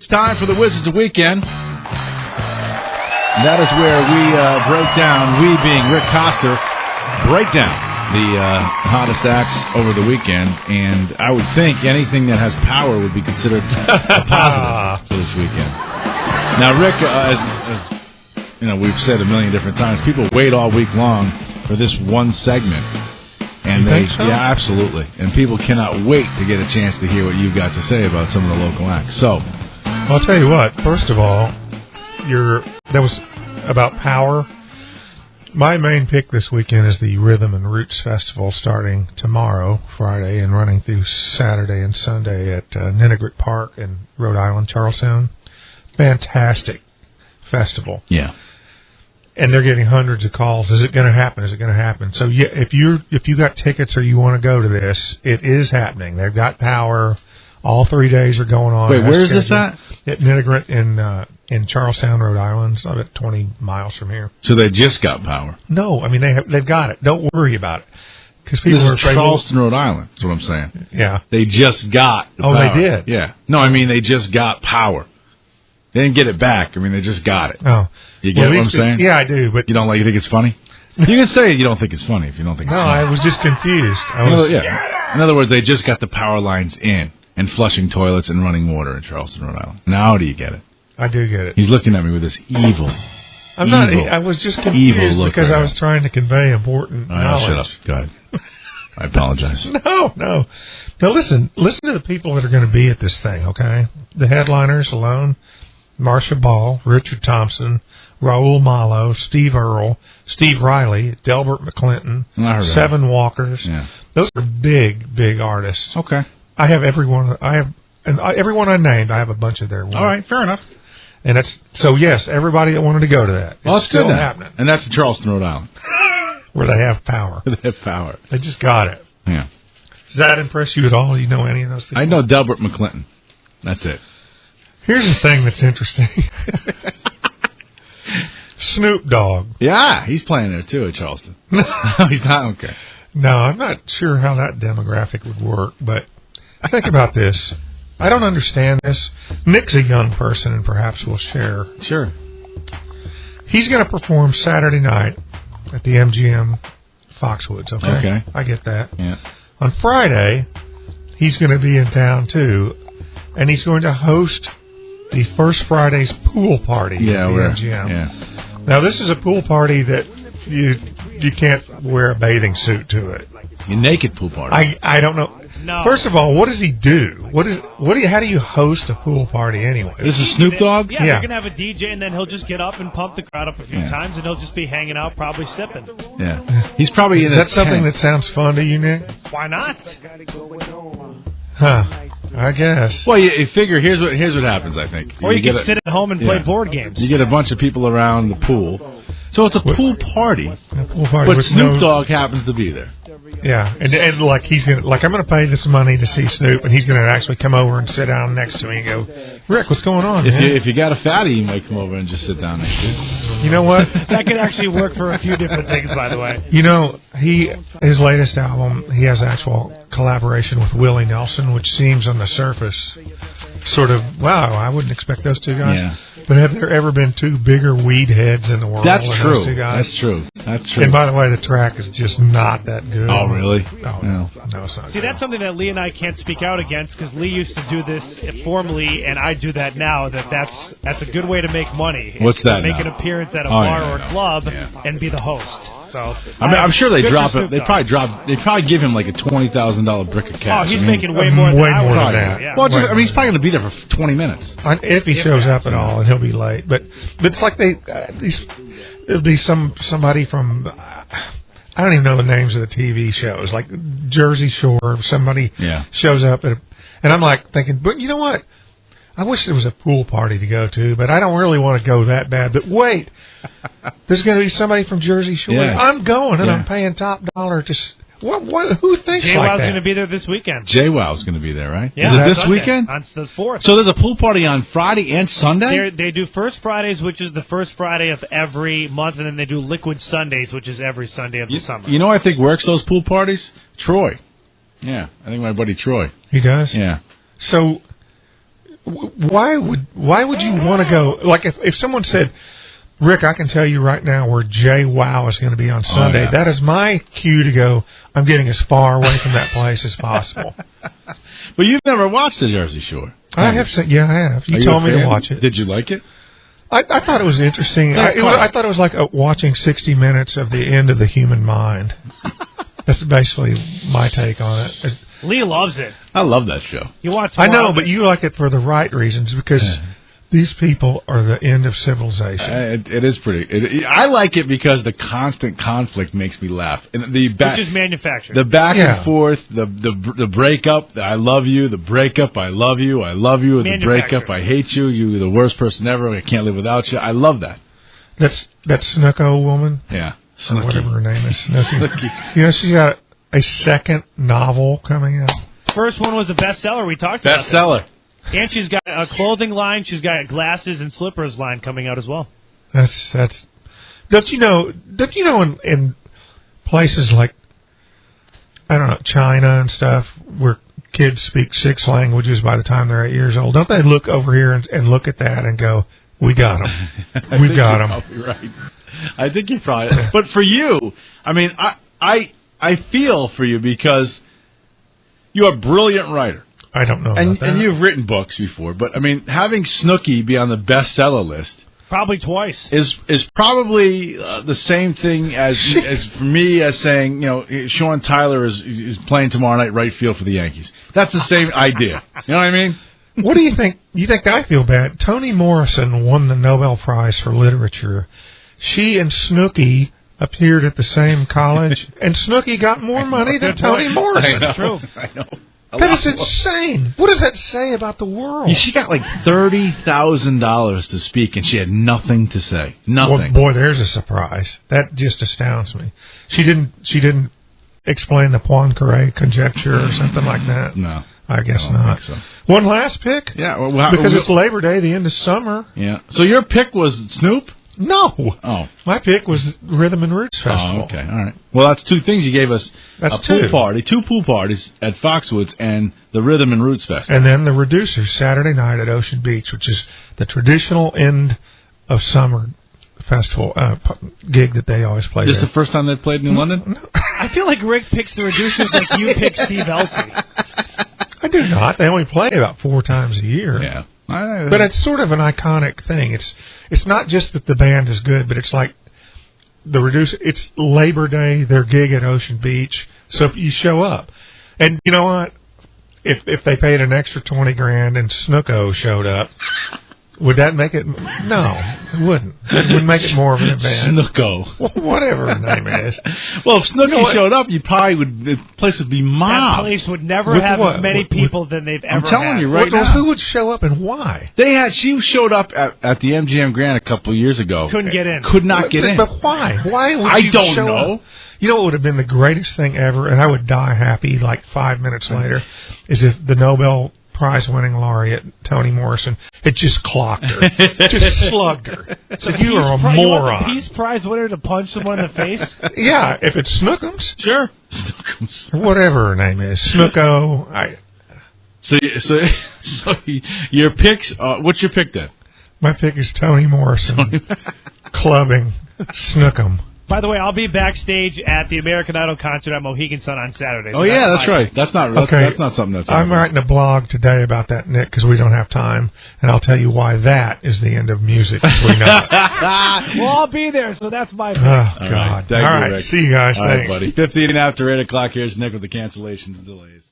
It's time for the Wizards of Weekend. That is where we break down, we being Rick Koster, break down the hottest acts over the weekend. And I would think anything that has power would be considered a positive for this weekend. Now, Rick, as you know, we've said a million different times, people wait all week long for this one segment. And yeah, absolutely. And people cannot wait to get a chance to hear what you've got to say about some of the local acts. So, I'll tell you what. First of all, that was about power. My main pick this weekend is the Rhythm and Roots Festival, starting tomorrow, Friday, and running through Saturday and Sunday at Ninnegrett Park in Rhode Island, Charlestown. Fantastic festival. Yeah. And they're getting hundreds of calls. Is it going to happen? Is it going to happen? So yeah, if you got tickets or you want to go to this, it is happening. They've got power. All 3 days are going on. Wait, where is this at? At Ninnegrett in Charlestown, Rhode Island. It's about 20 miles from here. So they just got power? No, I mean they've got it. Don't worry about it. Because people this is Charleston, Rhode Island. That's what I'm saying. Yeah, they just got the power. They did. Yeah. No, I mean they just got power. They didn't get it back. I mean, they just got it. Oh. You get what I'm saying? Yeah, I do. But you think it's funny? You can say you don't think it's funny if you don't think it's funny. No, I was just confused. In other words, they just got the power lines in and flushing toilets and running water in Charleston, Rhode Island. Now do you get it? I do get it. He's looking at me with this evil. I was just confused because I was trying to convey important knowledge. Shut up. Go ahead. I apologize. No. Now listen to the people that are going to be at this thing, okay? The headliners alone: Marcia Ball, Richard Thompson, Raul Malo, Steve Earle, Steve Riley, Delbert McClinton, Seven Walkers. Yeah. Those are big artists. Okay. I have everyone. Everyone I named. I have a bunch of their work. All right, fair enough. And yes, everybody that wanted to go to that. Well, it's still happening. And that's in Charleston, Rhode Island, where they have power. They just got it. Yeah. Does that impress you at all? Do you know any of those people? I know Delbert McClinton. That's it. Here's the thing that's interesting. Snoop Dogg. Yeah, he's playing there too at Charleston. No, he's not. Okay. No, I'm not sure how that demographic would work, but think about this. I don't understand this. Nick's a young person and perhaps will share. Sure. He's going to perform Saturday night at the MGM Foxwoods, okay? I get that. Yeah. On Friday, he's going to be in town too, and he's going to host the First Friday's pool party at the MGM. Yeah. Now, this is a pool party that you can't wear a bathing suit to it. A naked pool party. I don't know. No. First of all, what does he do? How do you host a pool party anyway? This is Snoop Dogg? Yeah, they're going to have a DJ, and then he'll just get up and pump the crowd up a few times, and he'll just be hanging out, probably sipping. Yeah. He's probably in Is that something that sounds fun to you, Nick? Why not? Huh. I guess. Well, you figure, here's what happens, I think. Or you can sit at home and play board games. You get a bunch of people around the pool. So it's a pool party. But Snoop Dogg happens to be there. Yeah, and like I'm gonna pay this money to see Snoop, and he's gonna actually come over and sit down next to me and go, Rick, what's going on? If you got a fatty, you might come over and just sit down next to you. You know what? That could actually work for a few different things, by the way. You know, his latest album, he has actual collaboration with Willie Nelson, which seems on the surface sort of, wow, I wouldn't expect those two guys. Yeah. But have there ever been two bigger weed heads in the world? That's true. Those two guys? That's true. And by the way, the track is just not that good. Oh, really? No, it's not. See, that's something that Lee and I can't speak out against, because Lee used to do this formerly, and I do that now. That's a good way to make money. What's that? Make an appearance at a bar or a club and be the host. So I'm sure they drop it. They probably give him like a $20,000 brick of cash. Oh, he's making way more than that. Yeah. Well, he's probably going to be there for 20 minutes if he shows up at all, and he'll be late. But it's like it'll be somebody from I don't even know the names of the TV shows, like Jersey Shore. Somebody shows up and I'm like thinking, but you know what? I wish there was a pool party to go to, but I don't really want to go that bad. But wait, there's going to be somebody from Jersey Shore. Yeah. I'm going, and I'm paying top dollar to. Who thinks like that? JWoww's going to be there this weekend. JWoww's going to be there, right? Yeah, is it this weekend? On the 4th. So there's a pool party on Friday and Sunday? They do First Fridays, which is the first Friday of every month, and then they do Liquid Sundays, which is every Sunday of the summer. You know I think works those pool parties? Troy. Yeah, I think my buddy Troy. He does? Yeah. So why would you want to go? Like if someone said, Rick, I can tell you right now where Jay Wow is going to be on Sunday. Yeah. That is my cue to go. I'm getting as far away from that place as possible. But you've never watched the Jersey Shore. I have. Yeah, I have. You told me to watch it. Did you like it? I thought it was interesting. I thought it was like watching 60 Minutes of the end of the human mind. That's basically my take on it. Lee loves it. I love that show. You watch. I know, but you like it for the right reasons because these people are the end of civilization. It is pretty. I like it because the constant conflict makes me laugh, and which is manufactured. The back and forth, the breakup. I love you. The breakup. I love you. I love you. The breakup. I hate you. You're the worst person ever. I can't live without you. I love that. That's Snooko woman. Yeah, or whatever her name is. Snooki. You know, she's got a second novel coming out. First one was a bestseller. We talked about bestseller. And she's got a clothing line. She's got a glasses and slippers line coming out as well. That's. Don't you know in places like, I don't know, China and stuff, where kids speak 6 languages by the time they're 8 years old, don't they look over here and look at that and go, we got them. We've got them. You're right. I think you're probably. But for you, I mean, I feel for you because you're a brilliant writer. I don't know about that. And you've written books before, but I mean, having Snooki be on the bestseller list probably twice is probably the same thing as for me as saying, you know, Sean Tyler is playing tomorrow night right field for the Yankees. That's the same idea. You know what I mean? What do you think? You think I feel bad? Toni Morrison won the Nobel Prize for Literature. She and Snooki appeared at the same college, and Snooki got more money than Toni Morrison. I know. That is insane. What does that say about the world? She got like $30,000 to speak, and she had nothing to say. Nothing. Well, boy, there's a surprise. That just astounds me. She didn't explain the Poincaré conjecture or something like that. No, I guess I don't not. think so. One last pick. Yeah, because it's Labor Day, the end of summer. Yeah. So your pick was Snoop? No. Oh. My pick was Rhythm and Roots Festival. Oh, okay. All right. Well, that's 2 things. You gave us that's a pool party, 2 pool parties at Foxwoods, and the Rhythm and Roots Festival. And then the Reducers Saturday night at Ocean Beach, which is the traditional end of summer festival gig that they always play. Is this the first time they've played in London? No. I feel like Rick picks the Reducers like you pick Steve Elci. I do not. They only play about 4 times a year. Yeah. But it's sort of an iconic thing. It's not just that the band is good, but it's like the Reducer. It's Labor Day, their gig at Ocean Beach, so if you show up, and you know what, if they paid an extra $20,000 and Snooko showed up, would that make it? No, it wouldn't. It would make it more of an event. Snooko. Well, whatever her name is. Well, if Snooki showed up, the place would be mobbed. That place would never have as many people than they've ever had. I'm telling you right now. Who would show up and why? She showed up at the MGM Grand a couple of years ago. Couldn't get in. Could not get in. But why? Why would I you don't show know. Up? You know what would have been the greatest thing ever, and I would die happy like 5 minutes later, is if the Nobel Prize-winning laureate Toni Morrison had just clocked her, just slugged her. So you are a moron. You want the Peace Prize winner to punch someone in the face? Yeah, if it's Snookums, sure, Snookums, or whatever her name is, Snooko. So your picks. What's your pick then? My pick is Toni Morrison clubbing Snookum. By the way, I'll be backstage at the American Idol concert at Mohegan Sun on Saturday. So that's right. That's not something that's. I'm writing a blog today about that, Nick, because we don't have time, and I'll tell you why that is the end of music. Well, I'll be there, so that's my pick. Oh, God. All right. See you guys. All Thanks. right, buddy. 15 after 8 o'clock. Here's Nick with the cancellations and delays.